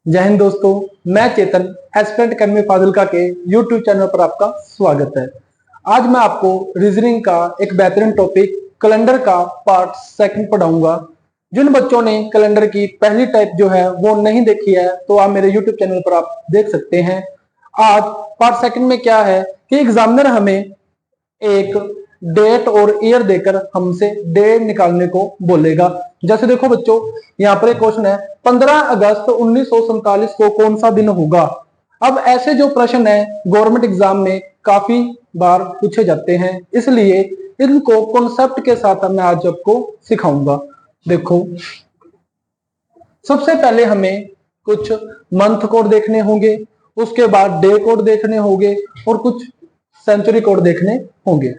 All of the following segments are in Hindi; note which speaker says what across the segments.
Speaker 1: जय हिंद दोस्तों, मैं चेतन एस्पिरेंट अकेडमी फाजिल्का के यूट्यूब चैनल पर आपका स्वागत है। आज मैं आपको रीजनिंग का एक बेहतरीन टॉपिक कैलेंडर का पार्ट सेकंड पढ़ाऊंगा। जिन बच्चों ने कैलेंडर की पहली टाइप जो है वो नहीं देखी है तो आप मेरे यूट्यूब चैनल पर आप देख सकते हैं। आज पार्ट सेकंड में क्या है कि एग्जामिनर हमें एक डेट और ईयर देकर हमसे डे निकालने को बोलेगा। जैसे देखो बच्चों, यहाँ पर एक क्वेश्चन है 15 अगस्त 1947 को कौन सा दिन होगा। अब ऐसे जो प्रश्न है गवर्नमेंट एग्जाम में काफी बार पूछे जाते हैं, इसलिए इनको कॉन्सेप्ट के साथ मैं आज आपको सिखाऊंगा। देखो, सबसे पहले हमें कुछ मंथ कोड देखने होंगे, उसके बाद डे कोड देखने होंगे और कुछ सेंचुरी कोड देखने होंगे।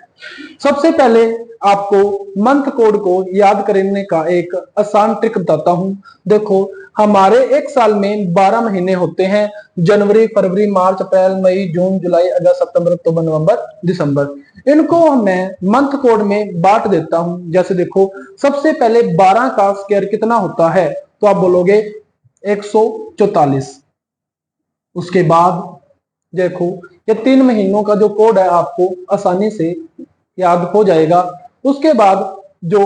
Speaker 1: सबसे पहले आपको मंथ कोड को याद करने का एक आसान ट्रिक बताता हूं। देखो, हमारे एक साल में 12 महीने होते हैं, जनवरी, फरवरी, मार्च, अप्रैल, मई, जून, जुलाई, अगस्त, सितंबर, अक्टूबर, नवंबर, दिसंबर। इनको मैं मंथ कोड में बांट देता हूं। जैसे देखो, सबसे पहले 12 का स्क्वायर कितना होता है, तो आप बोलोगे 144। उसके बाद देखो, ये 3 महीनों का जो कोड है आपको आसानी से याद हो जाएगा। उसके बाद जो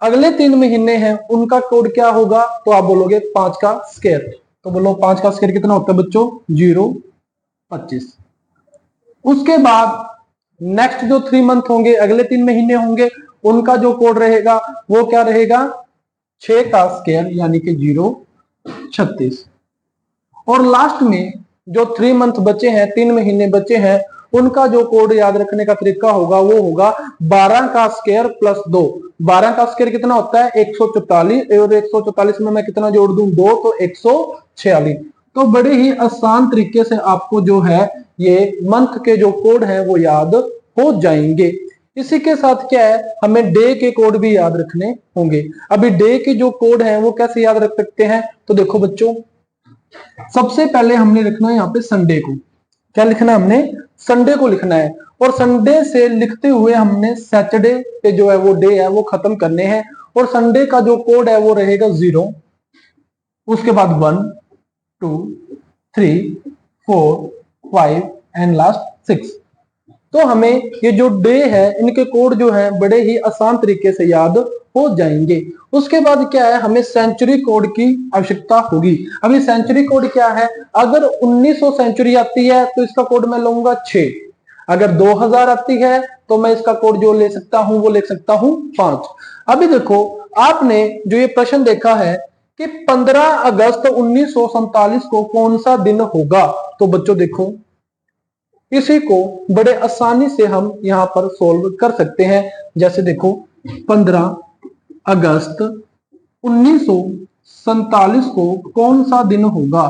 Speaker 1: अगले 3 महीने हैं उनका कोड क्या होगा, तो आप बोलोगे 5 का स्क्वायर। तो बोलो 5 का स्क्वायर कितना होता है बच्चों, 025। उसके बाद नेक्स्ट जो 3 मंथ होंगे, अगले 3 महीने होंगे, उनका जो कोड रहेगा वो क्या रहेगा, 6 का स्क्वायर यानी कि 036। और लास्ट में जो 3 मंथ बचे हैं, 3 महीने बचे हैं, उनका जो कोड याद रखने का तरीका होगा वो होगा 12 का स्क्वायर प्लस 2। 12 का स्क्वायर कितना होता है, 144, और 144 में मैं कितना जोड़ दूं, 2, तो 146। तो बड़े ही आसान तरीके से आपको जो है ये मंथ के जो कोड है वो याद हो जाएंगे। इसी के साथ क्या है, हमें डे के कोड भी याद रखने होंगे। अभी डे के जो कोड है वो कैसे याद रख सकते हैं, तो देखो बच्चों, सबसे पहले हमने लिखना है यहाँ पे संडे को। क्या लिखना है, हमने संडे को लिखना है। और संडे से लिखते हुए हमने सैटरडे पे जो है वो डे है वो खत्म करने हैं। और संडे का जो कोड है वो रहेगा 0, उसके बाद 1, 2, 3, 4, 5 एंड लास्ट 6। तो हमें ये जो डे है इनके कोड जो है बड़े ही आसान तरीके से याद हो जाएंगे। उसके बाद क्या है, हमें सेंचुरी कोड की आवश्यकता होगी। अभी सेंचुरी कोड क्या है, अगर 1900 सेंचुरी आती है तो इसका कोड मैं लूंगा 6। अगर 2000 आती है तो मैं इसका कोड जो ले सकता हूं वो ले सकता हूं 5। अभी देखो, आपने जो ये प्रश्न देखा है कि 15 अगस्त 1947 को कौन सा दिन होगा, तो बच्चों देखो, इसी को बड़े आसानी से हम यहां पर सोल्व कर सकते हैं। जैसे देखो, 15 अगस्त 1947 को कौन सा दिन होगा,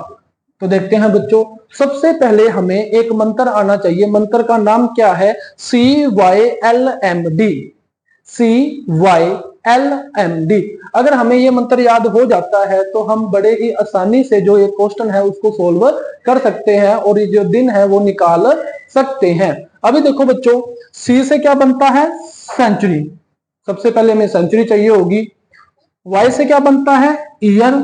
Speaker 1: तो देखते हैं बच्चों। सबसे पहले हमें एक मंत्र आना चाहिए। मंत्र का नाम क्या है, CYLMD। CYLMD। अगर हमें ये मंत्र याद हो जाता है तो हम बड़े ही आसानी से जो ये क्वेश्चन है उसको सोल्व कर सकते हैं और ये जो दिन है वो निकाल सकते हैं। अभी देखो बच्चों, C से क्या बनता है, सेंचुरी। सबसे पहले हमें सेंचुरी चाहिए होगी। Y से क्या बनता है, ईयर।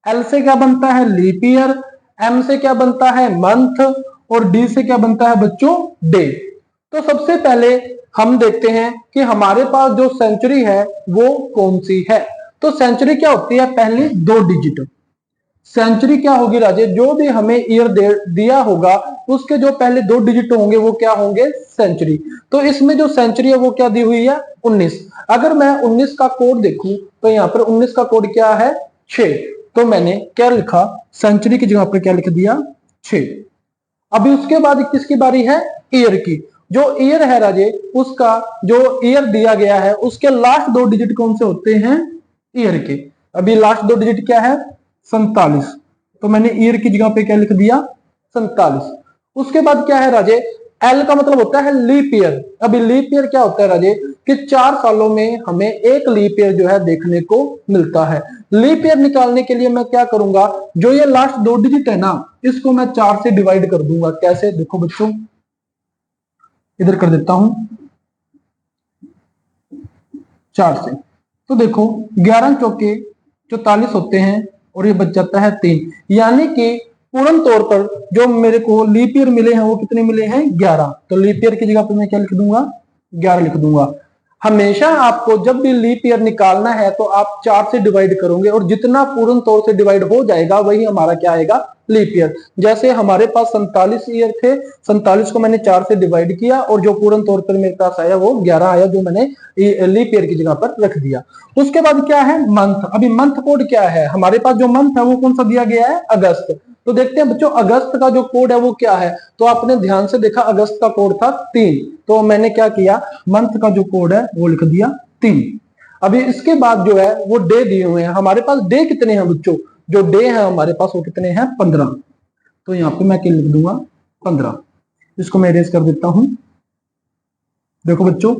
Speaker 1: L से क्या बनता है, लीप ईयर। M से क्या बनता है, मंथ। और D से क्या बनता है बच्चों, डे। तो सबसे पहले हम देखते हैं कि हमारे पास जो सेंचुरी है वो कौन सी है। तो सेंचुरी क्या होती है, पहली 2 डिजिट। सेंचुरी क्या होगी राजे, जो भी हमें ईयर दिया होगा उसके जो पहले 2 डिजिट होंगे वो क्या होंगे, सेंचुरी। तो इसमें जो सेंचुरी है वो क्या दी हुई है, 19। अगर मैं 19 का कोड देखूं तो यहाँ पर 19 का कोड क्या है, 6। तो मैंने क्या लिखा, सेंचुरी की जगह पर क्या लिख दिया, 6। अभी उसके बाद किसकी बारी है, ईयर की। जो ईयर है राजे, उसका जो ईयर दिया गया है उसके लास्ट 2 डिजिट कौन से होते हैं, ईयर के। अभी लास्ट 2 डिजिट क्या है, 47। तो मैंने ईयर की जगह पे क्या लिख दिया, 47। उसके बाद क्या है राजे, एल का मतलब होता है लीप ईयर। अभी लीप ईयर क्या होता है राजे, कि 4 सालों में हमें एक लीप ईयर जो है देखने को मिलता है। लीप ईयर निकालने के लिए मैं क्या करूंगा, जो ये लास्ट 2 डिजिट है ना, इसको मैं 4 से डिवाइड कर दूंगा। कैसे, देखो बच्चों, इधर कर देता हूं 4 से। तो देखो, 11 चौके 44 होते हैं, और ये बच जाता है 3। यानी कि पूर्ण तौर पर जो मेरे को लीप ईयर मिले हैं वो कितने मिले हैं 11। तो लीप ईयर की जगह पर मैं क्या लिख दूंगा 11 लिख दूंगा। हमेशा आपको जब भी लीप ईयर निकालना है तो आप 4 से डिवाइड करोगे और जितना पूर्ण तौर से डिवाइड हो जाएगा वही हमारा क्या आएगा लीप ईयर। जैसे हमारे पास 47 ईयर थे, 47 को मैंने 4 से डिवाइड किया और जो पूर्ण तौर पर मेरे पास आया वो 11 आया, जो मैंने लीप ईयर की जगह पर रख दिया। उसके बाद क्या है मंथ। अभी मंथ कोड क्या है, हमारे पास जो मंथ है वो कौन सा दिया गया है अगस्त। तो देखते हैं बच्चों अगस्त का जो कोड है वो क्या है। तो आपने ध्यान से देखा अगस्त का कोड था 3, तो मैंने क्या किया मंथ का जो कोड है वो लिख दिया 3। अभी इसके बाद जो है वो डे दिए हुए हैं, हमारे पास डे कितने हैं बच्चों, जो डे है हमारे पास वो कितने हैं 15। तो यहाँ पे मैं क्या लिख दूंगा 15, इसको मैं इरेज कर देता हूं। देखो बच्चों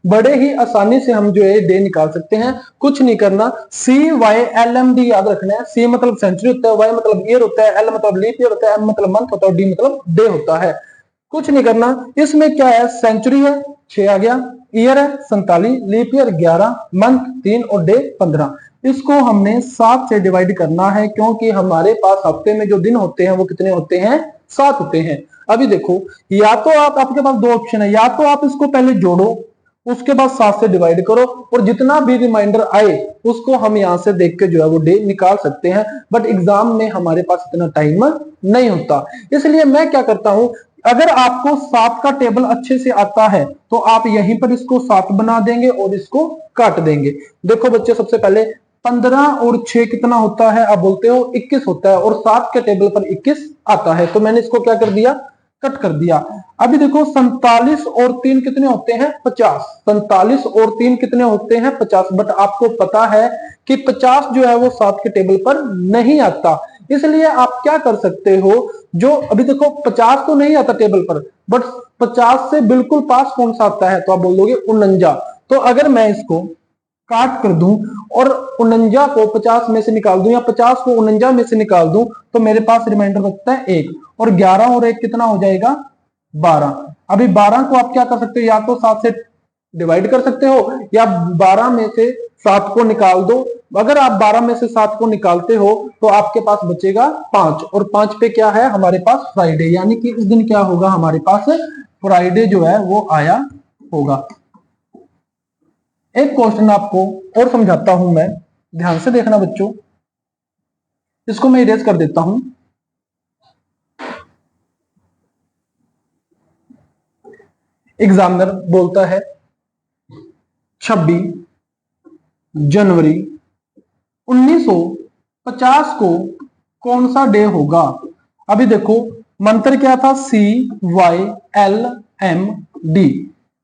Speaker 1: बड़े ही आसानी से हम जो है डे निकाल सकते हैं, कुछ नहीं करना। CYLMD याद रखना है। C मतलब सेंचुरी होता है, Y मतलब ईयर होता है, L मतलब लीप ईयर होता है, M मतलब मंथ होता है और D मतलब डे होता है। कुछ नहीं करना, इसमें क्या है सेंचुरी है 6 आ गया, ईयर है 47, लीप ईयर 11, मंथ 3 और डे 15। इसको हमने 7 से डिवाइड करना है क्योंकि हमारे पास हफ्ते में जो दिन होते हैं वो कितने होते हैं 7 होते हैं। अभी देखो या तो आपके पास 2 ऑप्शन है, या तो आप इसको पहले जोड़ो उसके बाद 7 से डिवाइड करो और जितना भी रिमाइंडर आए उसको हम यहां से देख के जो है वो डे निकाल सकते हैं। बट एग्जाम में हमारे पास इतना टाइम नहीं होता, इसलिए मैं क्या करता हूं अगर आपको 7 का टेबल अच्छे से आता है तो आप यहीं पर इसको 7 बना देंगे और इसको काट देंगे। देखो बच्चे सबसे पहले 15 और 6 कितना होता है, आप बोलते हो 21 होता है और 7 के टेबल पर 21 आता है, तो मैंने इसको क्या कर दिया कट कर दिया। अभी देखो 47 और 3 कितने होते हैं 50, 47 और 3 कितने होते हैं 50। बट आपको पता है कि 50 जो है वो 7 के टेबल पर नहीं आता, इसलिए आप क्या कर सकते हो, जो अभी देखो 50 तो नहीं आता टेबल पर बट 50 से बिल्कुल पास कौन सा आता है, तो आप बोलोगे 49। तो अगर मैं इसको काट कर दूं और 49 को 50 में से निकाल दूं या 50 को 49 में से निकाल दूं तो मेरे पास रिमाइंडर बचता है 1, और 11 और 1 कितना हो जाएगा 12। अभी 12 को आप क्या कर सकते हो, या तो 7 से डिवाइड कर सकते हो या 12 में से 7 को निकाल दो। अगर आप 12 में से 7 को निकालते हो तो आपके पास बचेगा 5, और 5 पे क्या है हमारे पास फ्राइडे, यानी कि इस दिन क्या होगा हमारे पास फ्राइडे जो है वो आया होगा। एक क्वेश्चन आपको और समझाता हूं मैं, ध्यान से देखना बच्चों, इसको मैं इरेज कर देता हूं। एग्जामिनर बोलता है 26 जनवरी 1950 को कौन सा डे होगा। अभी देखो मंत्र क्या था CYLMD।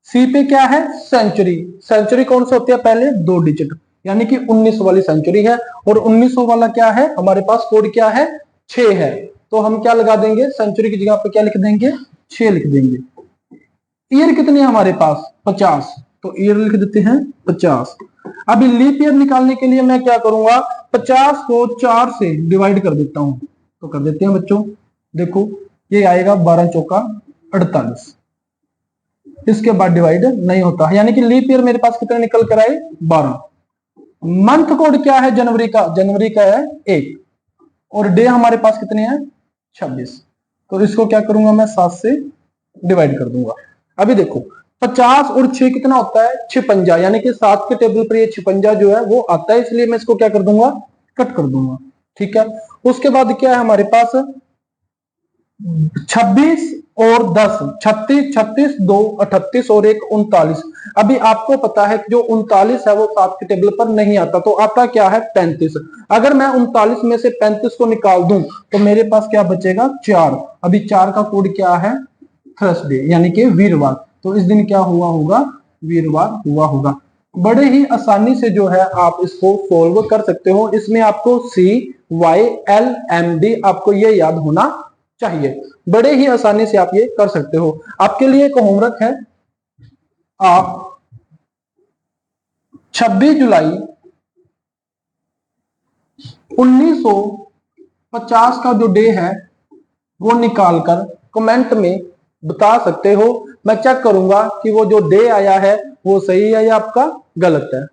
Speaker 1: सी पे क्या है सेंचुरी, सेंचुरी कौन सा होती है पहले 2 डिजिट, यानी कि 1900 वाली सेंचुरी है, और 1900 वाला क्या है हमारे पास कोड क्या है 6 है। तो हम क्या लगा देंगे सेंचुरी की जगह पे क्या लिख देंगे 6 लिख देंगे। ईयर कितने हैं हमारे पास 50, तो ईयर लिख देते हैं 50। अभी लीप ईयर निकालने के लिए मैं क्या करूंगा 50 को 4 से डिवाइड कर देता हूं, तो कर देते हैं बच्चों। देखो ये आएगा 12 चौका 48, इसके बाद डिवाइड नहीं होता, यानी कि लीप ईयर मेरे पास कितने निकल कर आए 12। मंथ कोड क्या है जनवरी का, जनवरी का है 1, और डे हमारे पास कितने हैं 26, तो इसको क्या करूंगा मैं 7 से डिवाइड कर दूंगा। अभी देखो 50 और 6 कितना होता है 56, यानी कि 7 के टेबल पर ये 56 जो है वो आता है, इसलिए मैं इसको क्या कर दूंगा कट कर दूंगा। ठीक है, उसके बाद क्या है हमारे पास 26 और 10, 36, 36 2 38 और 1 39। अभी आपको पता है कि जो 39 है वो 7 के टेबल पर नहीं आता, तो आता क्या है 35। अगर मैं 39 में से 35 को निकाल दूं तो मेरे पास क्या बचेगा 4। अभी 4 का कोड क्या है थर्सडे, यानी कि वीरवार, तो इस दिन क्या हुआ होगा वीरवार हुआ होगा। बड़े ही आसानी से जो है आप इसको सोल्व कर सकते हो। इसमें आपको CYLMD आपको ये याद होना चाहिए, बड़े ही आसानी से आप ये कर सकते हो। आपके लिए एक होमवर्क है, आप 26 जुलाई 1950 का जो डे है वो निकालकर कमेंट में बता सकते हो। मैं चेक करूंगा कि वो जो डे आया है वो सही है या आपका गलत है।